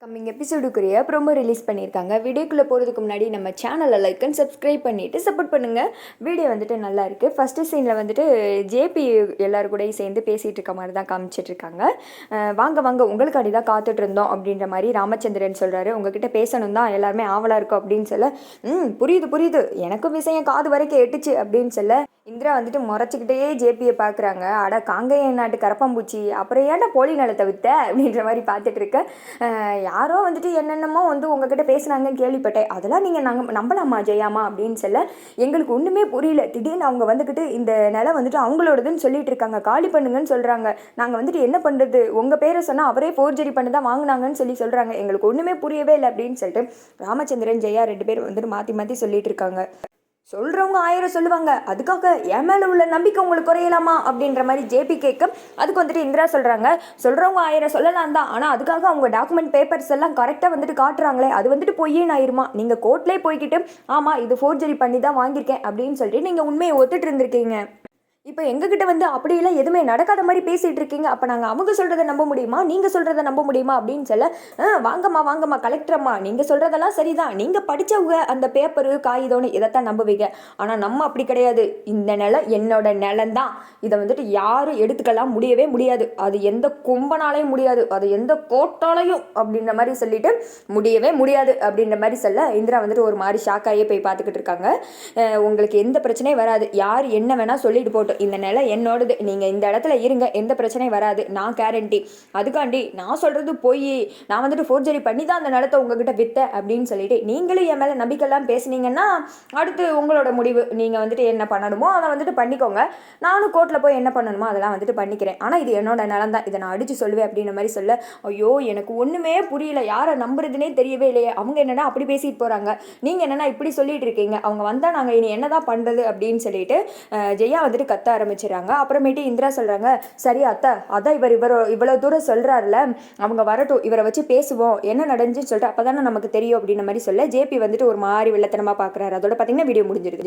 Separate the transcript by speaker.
Speaker 1: Coming எபிசோடுக்குரிய promo release பண்ணியிருக்காங்க. வீடியோக்குள்ளே போகிறதுக்கு முன்னாடி நம்ம சேனலை லைக் அண்ட் சப்ஸ்கிரைப் பண்ணிவிட்டு சப்போர்ட் பண்ணுங்கள். வீடியோ வந்துட்டு நல்லா இருக்குது. ஃபஸ்ட்டு சீனில் வந்துட்டு ஜேபி எல்லோரும் கூடயும் சேர்ந்து பேசிகிட்டு இருக்க மாதிரி தான் காமிச்சிட்ருக்காங்க. வாங்க வாங்க உங்களுக்காண்டி தான் காத்துட்ருந்தோம் அப்படின்ற மாதிரி ராமச்சந்திரன் சொல்கிறாரு. உங்ககிட்ட பேசணும் தான் எல்லாருமே ஆவலாக இருக்கும் அப்படின்னு சொல்ல, புரியுது புரியுது, எனக்கும் விஷயம் காது வரைக்கும் எட்டுச்சு அப்படின்னு சொல்ல, இந்திரா வந்துட்டு முறைச்சிக்கிட்டே ஜேபியை பார்க்குறாங்க. அட காங்கேய நாட்டு கரப்பாம்பூச்சி, அப்புறம் ஏன்டா போலி நிலத்தை வித்த அப்படின்ற மாதிரி பார்த்துட்டு இருக்க. யாரோ வந்துட்டு என்னென்னமோ வந்து உங்ககிட்ட பேசுனாங்கன்னு கேள்விப்பட்டேன், அதெல்லாம் நீங்கள் நம்பலாமா ஜெயாமா அப்படின்னு சொல்ல, எங்களுக்கு ஒன்றுமே புரியல. திடீர்னு அவங்க வந்துக்கிட்டு இந்த நிலம் வந்துட்டு அவங்களோடதுன்னு சொல்லிட்டு இருக்காங்க, காலி பண்ணுங்கன்னு சொல்கிறாங்க. நாங்கள் வந்துட்டு என்ன பண்ணுறது, உங்கள் பேரை சொன்னால் அவரே ஃபோர்ஜரி பண்ணி தான் வாங்கினாங்கன்னு சொல்கிறாங்க. எங்களுக்கு ஒன்றுமே புரியவே இல்லை அப்படின்னு சொல்லிட்டு ராமச்சந்திரன் ஜெயா 2 பேர் வந்துட்டு மாற்றி மாற்றி சொல்லிட்டு இருக்காங்க. சொல்கிறவங்க 1000 சொல்லுவாங்க, அதுக்காக என் மேலே உள்ள நம்பிக்கை உங்களுக்கு குறையலாமா அப்படின்ற மாதிரி ஜேபி கேட்க, அதுக்கு வந்துட்டு இந்திரா சொல்கிறாங்க, சொல்கிறவங்க 1000 சொல்லலாம் தான், ஆனால் அதுக்காக அவங்க டாக்குமெண்ட் பேப்பர்ஸ் எல்லாம் கரெக்டாக வந்துட்டு காட்டுறாங்களே, அது வந்துட்டு பொய்யேன்னு ஆயிருமா? நீங்கள் கோர்ட்லேயே போய்கிட்டு ஆமாம் இது ஃபோர்ஜரி பண்ணி தான் வாங்கியிருக்கேன் அப்படின்னு சொல்லிட்டு நீங்கள் உண்மையை ஒத்துட்டு இருந்திருக்கீங்க. இப்போ எங்ககிட்ட வந்து அப்படியெல்லாம் எதுவுமே நடக்காத மாதிரி பேசிகிட்டு இருக்கீங்க. அப்போ நாங்கள் அவங்க சொல்கிறத நம்ப முடியுமா, நீங்கள் சொல்கிறத நம்ப முடியுமா அப்படின்னு சொல்ல, வாங்கம்மா கலெக்டரம்மா, நீங்கள் சொல்கிறதெல்லாம் சரிதான், நீங்கள் படித்தவங்க அந்த பேப்பரு காகிதம்னு இதைத்தான் நம்புவீங்க. ஆனால் நம்ம அப்படி கிடையாது. இந்த நிலம் என்னோட நிலம்தான், இதை வந்துட்டு யாரும் எடுத்துக்கலாம் முடியவே முடியாது. அது எந்த கொம்பனாலையும் முடியாது, அது எந்த கோட்டாலையும் அப்படின்ற மாதிரி சொல்லிட்டு முடியவே முடியாது அப்படின்ற மாதிரி சொல்ல, இந்திரா வந்துட்டு ஒரு மாதிரி ஷாக்காயே போய் பார்த்துக்கிட்டு இருக்காங்க. உங்களுக்கு எந்த பிரச்சனையும் வராது, யார் என்ன வேணால் சொல்லிட்டு போட்டோம், இந்த நிலம் என்னோடது, நீங்கள் இந்த இடத்துல இருங்க, எந்த பிரச்சனையும் வராது, நான் கேரண்டி. அதுக்காண்டி நான் சொல்கிறது போய் நான் வந்துட்டு ஃபோர்ஜரி பண்ணி தான் அந்த நிலத்தை உங்ககிட்ட விற்ற அப்படின்னு சொல்லிட்டு நீங்களும் என் மேலே நம்பிக்கைலாம் பேசுனீங்கன்னா அடுத்து உங்களோட முடிவு. நீங்கள் வந்துட்டு என்ன பண்ணணுமோ அதை வந்துட்டு பண்ணிக்கோங்க, நானும் கோர்ட்டில் போய் என்ன பண்ணணுமோ அதெல்லாம் வந்துட்டு பண்ணிக்கிறேன். ஆனால் இது என்னோட நிலம் தான், இதை நான் அடித்து சொல்லுவேன் அப்படின்ற மாதிரி சொல்ல, ஐயோ எனக்கு ஒன்றுமே புரியல, யாரை நம்புறதுனே தெரியவே இல்லையே. அவங்க என்னென்னா அப்படி பேசிட்டு போகிறாங்க, நீங்கள் என்னென்னா இப்படி சொல்லிட்டு இருக்கீங்க, அவங்க வந்தால் நாங்கள் இனி என்ன தான் பண்ணுறது அப்படின்னு சொல்லிட்டு ஜெயா வந்துட்டு கத்த ஆரம்பிச்சிடறாங்க. அப்புறமேட்டு இந்திரா சொல்கிறாங்க, சரி அத்தை, அதான் இவ்வளோ தூரம் சொல்கிறாருல, அவங்க வரட்டும், இவரை வச்சு பேசுவோம், என்ன நடந்துச்சுன்னு சொல்லிட்டு அப்போ தானே நமக்கு தெரியும் அப்படின்ற மாதிரி சொல்ல, ஜேபி வந்துட்டு ஒரு மாதிரி வெள்ளத்தனமாக பார்க்குறாரு. அதோட பார்த்தீங்கன்னா வீடியோ முடிஞ்சிருக்கு.